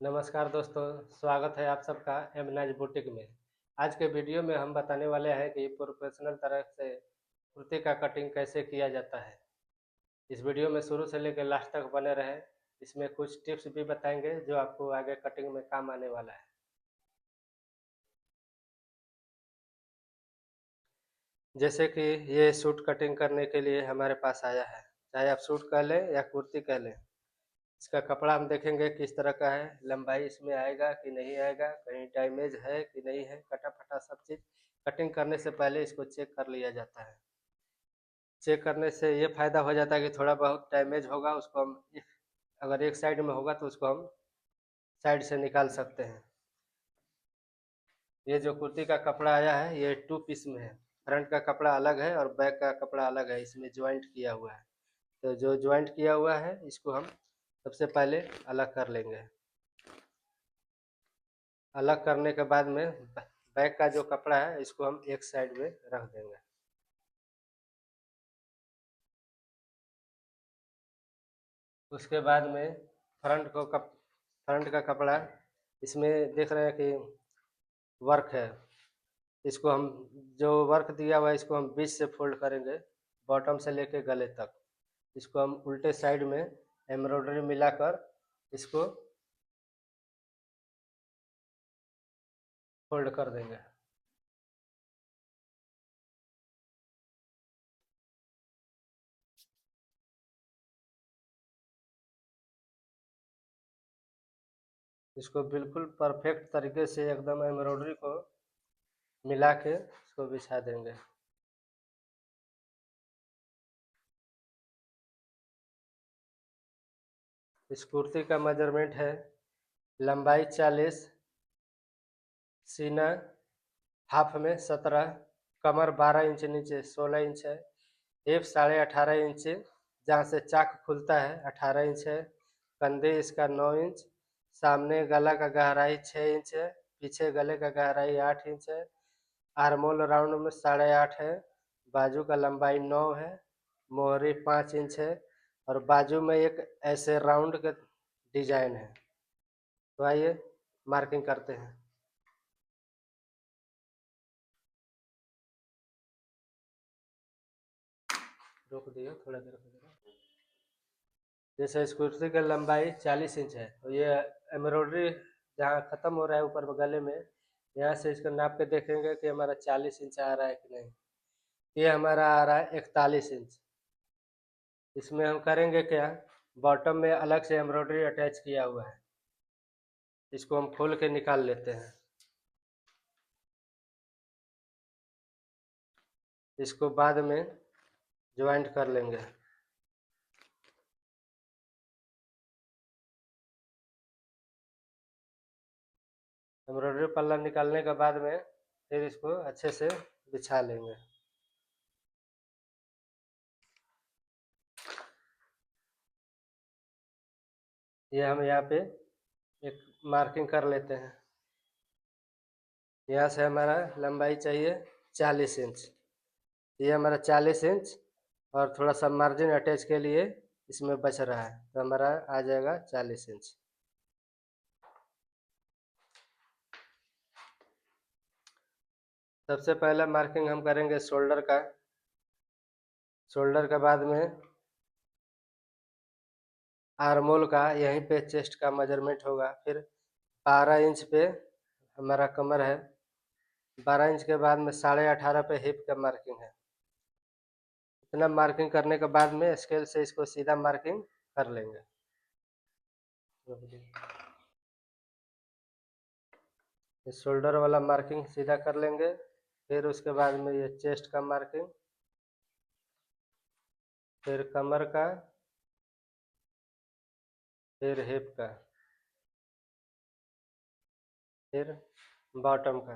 नमस्कार दोस्तों, स्वागत है आप सबका एमनाज बुटीक में। आज के वीडियो में हम बताने वाले हैं कि प्रोफेशनल तरह से कुर्ती का कटिंग कैसे किया जाता है। इस वीडियो में शुरू से लेकर लास्ट तक बने रहें। इसमें कुछ टिप्स भी बताएंगे जो आपको आगे कटिंग में काम आने वाला है। जैसे कि ये सूट कटिंग करने के लिए हमारे पास आया है, चाहे आप सूट कह लें या कुर्ती कह लें। इसका कपड़ा हम देखेंगे किस तरह का है, लंबाई इसमें आएगा कि नहीं आएगा, कहीं डैमेज है कि नहीं है, कटा फटा सब चीज़ कटिंग करने से पहले इसको चेक कर लिया जाता है। चेक करने से ये फ़ायदा हो जाता है कि थोड़ा बहुत डैमेज होगा उसको हम अगर एक साइड में होगा तो उसको हम साइड से निकाल सकते हैं। ये जो कुर्ती का कपड़ा आया है ये 2 पीस में है। फ्रंट का कपड़ा अलग है और बैक का कपड़ा अलग है, इसमें ज्वाइंट किया हुआ है। तो जो ज्वाइंट किया हुआ है इसको हम सबसे पहले अलग कर लेंगे। अलग करने के बाद में बैक का जो कपड़ा है इसको हम एक साइड में रख देंगे। उसके बाद में फ्रंट का कपड़ा, इसमें देख रहे हैं कि वर्क है। इसको हम जो वर्क दिया हुआ है इसको हम बीच से फोल्ड करेंगे, बॉटम से लेके गले तक। इसको हम उल्टे साइड में एम्ब्रॉयडरी मिलाकर इसको फोल्ड कर देंगे। इसको बिल्कुल परफेक्ट तरीके से एकदम एम्ब्रॉयडरी को मिला के इसको बिछा देंगे। इस कुर्ती का मेजरमेंट है लंबाई 40, सीना हाफ में 17, कमर 12 इंच नीचे 16 इंच है, हिप 18.5 इंच, जहाँ से चाक खुलता है 18 इंच है, कंधे इसका 9 इंच, सामने गला का गहराई 6 इंच है, पीछे गले का गहराई 8 इंच है, आर्मोल राउंड में 8.5 है, बाजू का लंबाई 9 है, मोहरी 5 इंच है और बाजू में एक ऐसे राउंड का डिजाइन है। तो आइए मार्किंग करते हैं। रोक दिए थोड़ा देर हो जाएगा। जैसे इस कुर्सी की लंबाई 40 इंच है तो ये एम्ब्रॉयडरी जहाँ ख़त्म हो रहा है ऊपर गले में, यहाँ से इसको नाप के देखेंगे कि हमारा 40 इंच आ रहा है कि नहीं। ये हमारा आ रहा है 41 इंच। इसमें हम करेंगे क्या, बॉटम में अलग से एम्ब्रॉयडरी अटैच किया हुआ है, इसको हम खोल के निकाल लेते हैं। इसको बाद में ज्वाइंट कर लेंगे। एम्ब्रॉयडरी पल्ला निकालने के बाद में फिर इसको अच्छे से बिछा लेंगे। ये हम यहाँ पे एक मार्किंग कर लेते हैं। यहाँ से हमारा लंबाई चाहिए 40 इंच, ये हमारा 40 इंच और थोड़ा सा मार्जिन अटैच के लिए इसमें बच रहा है तो हमारा आ जाएगा 40 इंच। सबसे पहला मार्किंग हम करेंगे शोल्डर का। शोल्डर के बाद में आर्मोल का, यहीं पे चेस्ट का मेजरमेंट होगा। फिर 12 इंच पे हमारा कमर है, 12 इंच के बाद में 18.5 पे हिप का मार्किंग है। इतना मार्किंग करने के बाद में स्केल से इसको सीधा मार्किंग कर लेंगे। इस शोल्डर वाला मार्किंग सीधा कर लेंगे। फिर उसके बाद में ये चेस्ट का मार्किंग, फिर कमर का, फिर हिप का, फिर बॉटम का।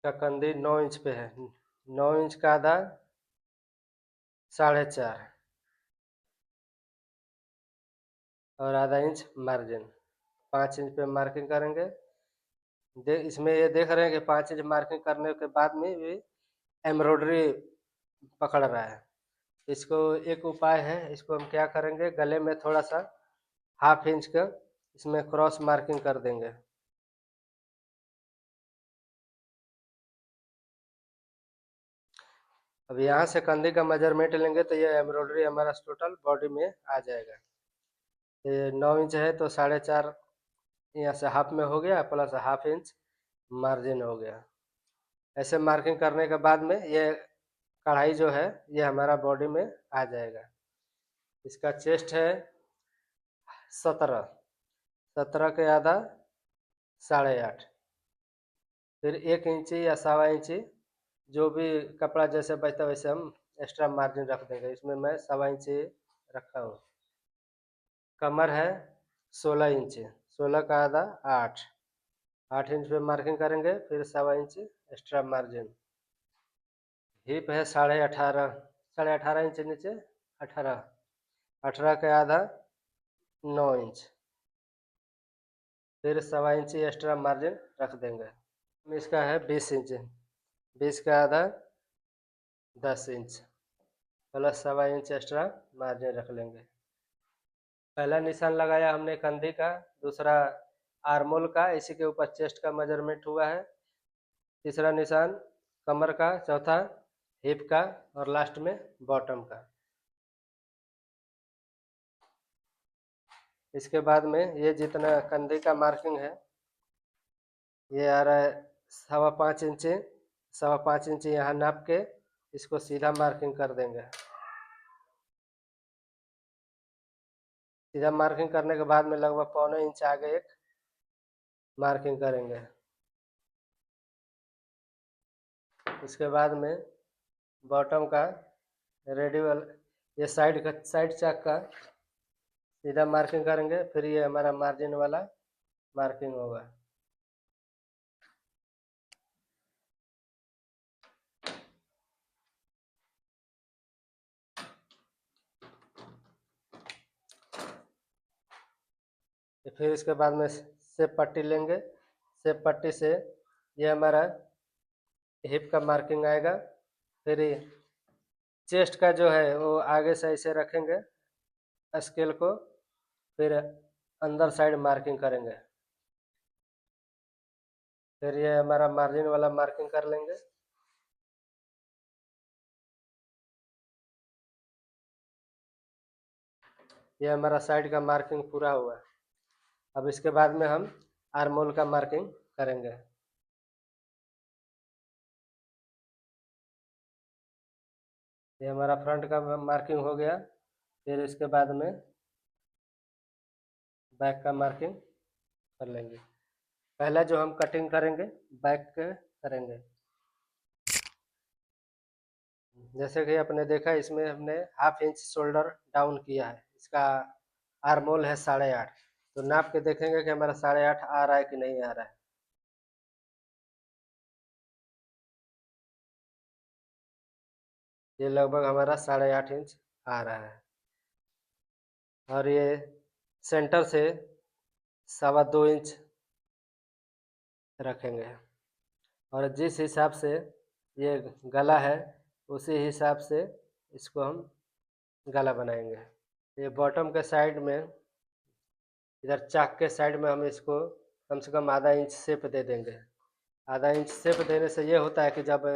का कंधी 9 इंच पे है, 9 इंच का आधा 4.5 और आधा इंच मार्जिन। 5 इंच पे मार्किंग करेंगे। इसमें ये देख रहे हैं कि 5 इंच मार्किंग करने के बाद में भी एम्ब्रॉयडरी पकड़ रहा है। इसको एक उपाय है, इसको हम क्या करेंगे, गले में थोड़ा सा 1/2 इंच का इसमें क्रॉस मार्किंग कर देंगे। अब यहाँ से कंधे का मेजरमेंट लेंगे तो ये एम्ब्रॉयडरी हमारा टोटल बॉडी में आ जाएगा। ये 9 इंच है तो 4.5 यहाँ से हाफ में हो गया, प्लस 1/2 इंच मार्जिन हो गया। ऐसे मार्किंग करने के बाद में ये कढ़ाई जो है ये हमारा बॉडी में आ जाएगा। इसका चेस्ट है 17, 17 के आधा 8.5, फिर 1 इंची या 1.25 इंची जो भी कपड़ा जैसे बचता वैसे हम एक्स्ट्रा मार्जिन रख देंगे। इसमें मैं 1.25 इंची रखा हूँ। कमर है 16 इंच, 16 का आधा 8, 8 इंच पे मार्किंग करेंगे, फिर 1.25 इंच एक्स्ट्रा मार्जिन। हिप है 18.5, 18.5 इंच नीचे 18, 18 के आधा 9 इंच, फिर 1.25 इंची एक्स्ट्रा मार्जिन रख देंगे। इसका है 20 इंच, 20 का आधा 10 inch, plus 1.25 inch extra margin रख लेंगे। पहला निशान लगाया हमने कंधे का, दूसरा आर्मोल का, इसी के ऊपर चेस्ट का मेजरमेंट हुआ है, तीसरा निशान कमर का, चौथा हिप का और लास्ट में बॉटम का। इसके बाद में ये जितना कंधे का मार्किंग है ये आ रहा है 5.25 इंच, 5.25 इंच यहाँ नाप के इसको सीधा मार्किंग कर देंगे। सीधा मार्किंग करने के बाद में लगभग 1.25 इंच आगे एक मार्किंग करेंगे। इसके बाद में बॉटम का रेडियल, ये साइड चेक का सीधा मार्किंग करेंगे, फिर ये हमारा मार्जिन वाला मार्किंग होगा। फिर इसके बाद में सेप पट्टी लेंगे, सेप पट्टी से ये हमारा हिप का मार्किंग आएगा। फिर ये चेस्ट का जो है वो आगे से ऐसे रखेंगे स्केल को, फिर अंदर साइड मार्किंग करेंगे, फिर ये हमारा मार्जिन वाला मार्किंग कर लेंगे। ये हमारा साइड का मार्किंग पूरा हुआ। अब इसके बाद में हम आर्मोल का मार्किंग करेंगे। ये हमारा फ्रंट का मार्किंग हो गया। फिर इसके बाद में बैक का मार्किंग कर लेंगे। पहला जो हम कटिंग करेंगे बैक के करेंगे। जैसे कि आपने देखा इसमें हमने 1/2 इंच शोल्डर डाउन किया है। इसका आर्मोल है 8.5, तो नाप के देखेंगे कि हमारा 8.5 आ रहा है कि नहीं आ रहा है। ये लगभग हमारा 8.5 इंच आ रहा है। और ये सेंटर से 2.25 इंच रखेंगे, और जिस हिसाब से ये गला है उसी हिसाब से इसको हम गला बनाएंगे। ये बॉटम के साइड में, इधर चाक के साइड में हम इसको कम से कम आधा इंच शेप दे देंगे। आधा इंच शेप देने से ये होता है कि जब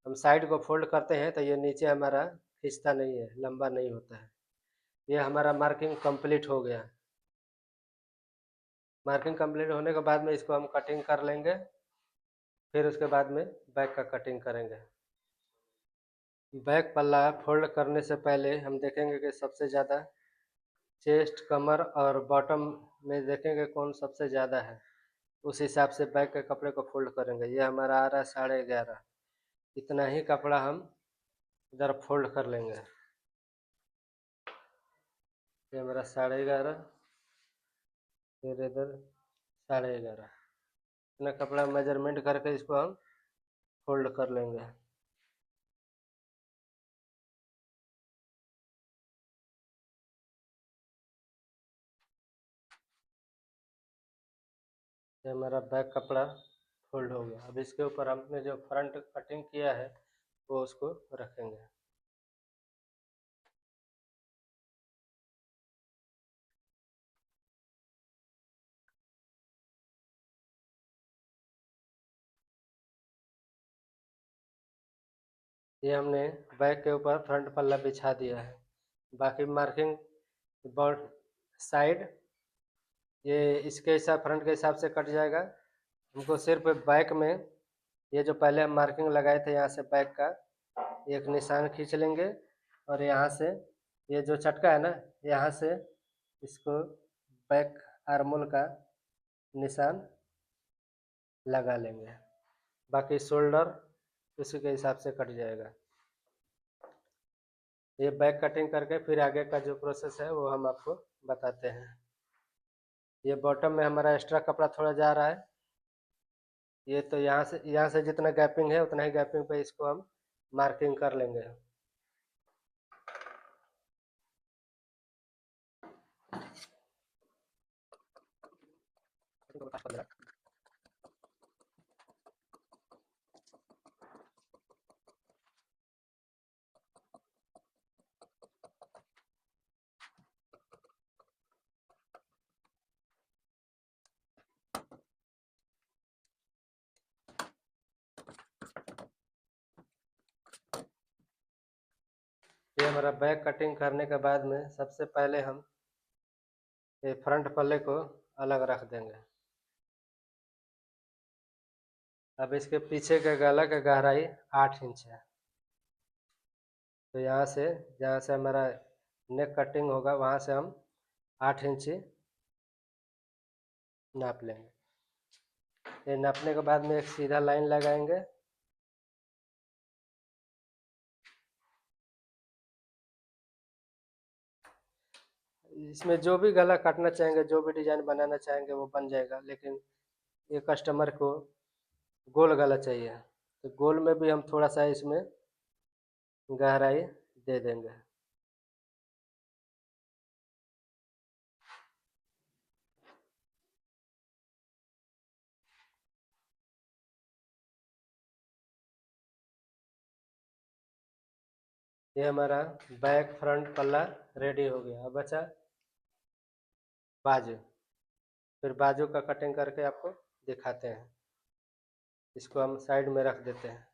हम साइड को फोल्ड करते हैं तो ये नीचे हमारा खिंचता नहीं है, लंबा नहीं होता है। ये हमारा मार्किंग कंप्लीट हो गया। मार्किंग कंप्लीट होने के बाद में इसको हम कटिंग कर लेंगे। फिर उसके बाद में बैक का कटिंग करेंगे। बैक पल्ला फोल्ड करने से पहले हम देखेंगे कि सबसे ज़्यादा चेस्ट, कमर और बॉटम में देखेंगे कौन सबसे ज़्यादा है, उस हिसाब से बैक के कपड़े को फोल्ड करेंगे। ये हमारा आ रहा है 11.5, इतना ही कपड़ा हम इधर फोल्ड कर लेंगे। ये हमारा 11.5, फिर इधर 11.5, इतना कपड़ा मेजरमेंट करके इसको हम फोल्ड कर लेंगे। ये हमारा बैक कपड़ा फोल्ड हो गया। अब इसके ऊपर हमने जो फ्रंट कटिंग किया है वो उसको रखेंगे। ये हमने बैक के ऊपर फ्रंट पल्ला बिछा दिया है। बाकी मार्किंग बॉड साइड ये इसके हिसाब फ्रंट के हिसाब से कट जाएगा। हमको सिर्फ बैक में ये जो पहले हम मार्किंग लगाए थे यहाँ से बैक का एक निशान खींच लेंगे और यहाँ से ये जो चटका है ना यहाँ से इसको बैक आर्मोल का निशान लगा लेंगे। बाकी शोल्डर उसी के हिसाब से कट जाएगा। ये बैक कटिंग करके फिर आगे का जो प्रोसेस है वो हम आपको बताते हैं। ये बॉटम में हमारा एक्स्ट्रा कपड़ा थोड़ा जा रहा है। ये तो यहाँ से जितना गैपिंग है उतना ही गैपिंग पे इसको हम मार्किंग कर लेंगे। ये हमारा बैक कटिंग करने के बाद में सबसे पहले हम ये फ्रंट पल्ले को अलग रख देंगे। अब इसके पीछे के गला का गहराई 8 इंच है। तो यहाँ से जहाँ से हमारा नेक कटिंग होगा वहाँ से हम 8 इंची नाप लेंगे। ये नापने के बाद में एक सीधा लाइन लगाएंगे। इसमें जो भी गला काटना चाहेंगे जो भी डिजाइन बनाना चाहेंगे वो बन जाएगा, लेकिन ये कस्टमर को गोल गला चाहिए तो गोल में भी हम थोड़ा सा इसमें गहराई दे देंगे। ये हमारा बैक फ्रंट पल्ला रेडी हो गया। अब बचा बाजू। फिर बाजू का कटिंग करके आपको दिखाते हैं। इसको हम साइड में रख देते हैं।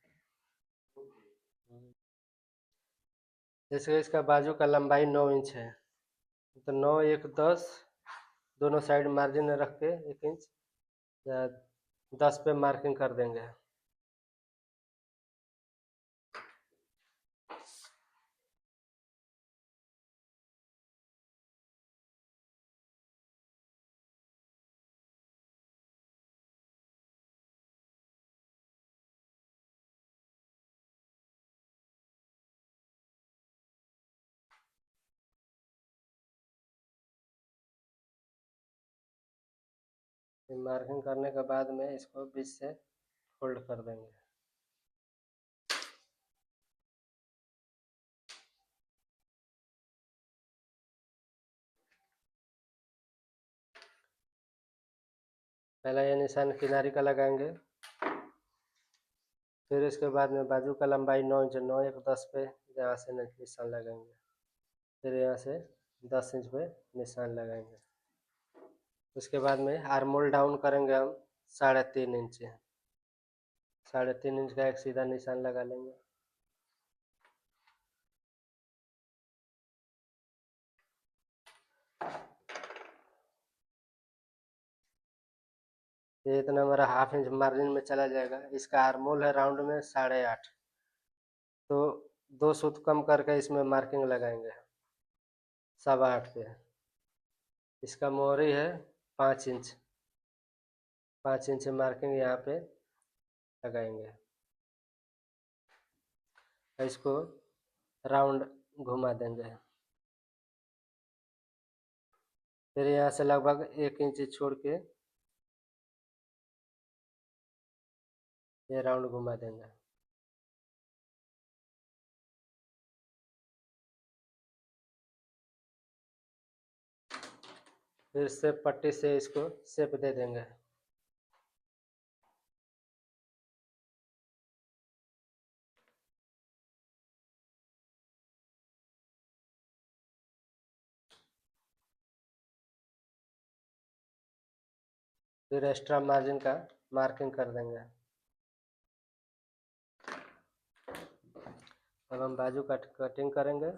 जैसे इसका बाजू का लंबाई 9 इंच है तो 9 1 10 दोनों साइड मार्जिन में रख के 1 इंच या 10 पे मार्किंग कर देंगे। मार्किंग करने के बाद में इसको बीच से फोल्ड कर देंगे। पहला ये निशान किनारी का लगाएंगे। फिर इसके बाद में बाजू का लंबाई 9 इंच 9 1 10 पे यहाँ से निशान लगाएंगे। फिर यहाँ से 10 इंच पे निशान लगाएंगे। उसके बाद में आर्मोल डाउन करेंगे हम 3.5 इंच। 3.5 इंच का एक सीधा निशान लगा लेंगे। ये इतना हमारा हाफ इंच मार्जिन में चला जाएगा। इसका आर्मोल है राउंड में 8.5, तो 2 सूत कम करके इसमें मार्किंग लगाएंगे 8.25 पे। इसका मोहरी है 5 इंच। 5 इंच मार्किंग यहाँ पे लगाएंगे। इसको राउंड घुमा देंगे। फिर यहाँ से लगभग 1 इंच छोड़ के ये राउंड घुमा देंगे। फिर से पट्टी से इसको शेप दे देंगे। फिर एक्स्ट्रा मार्जिन का मार्किंग कर देंगे। अब हम बाजू का कटिंग करेंगे।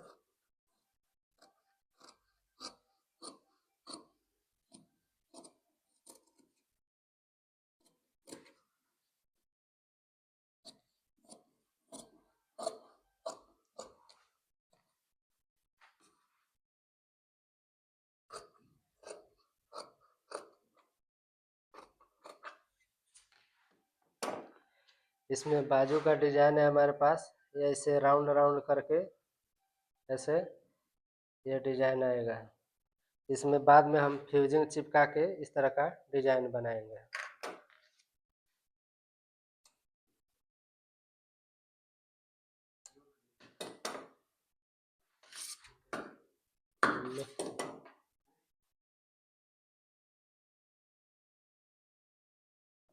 इसमें बाजू का डिजाइन है हमारे पास, ये ऐसे राउंड राउंड करके ऐसे ये डिजाइन आएगा। इसमें बाद में हम फ्यूजिंग चिपका के इस तरह का डिजाइन बनाएंगे।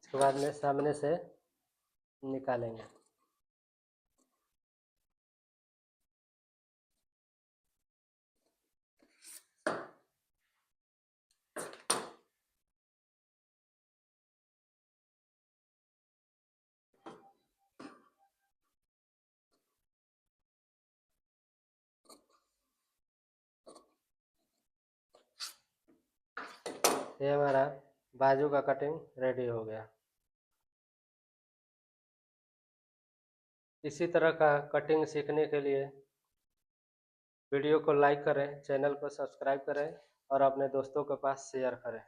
इसके बाद में सामने से निकालेंगे। ये हमारा बाजू का कटिंग रेडी हो गया। इसी तरह का कटिंग सीखने के लिए वीडियो को लाइक करें, चैनल को सब्सक्राइब करें और अपने दोस्तों के पास शेयर करें।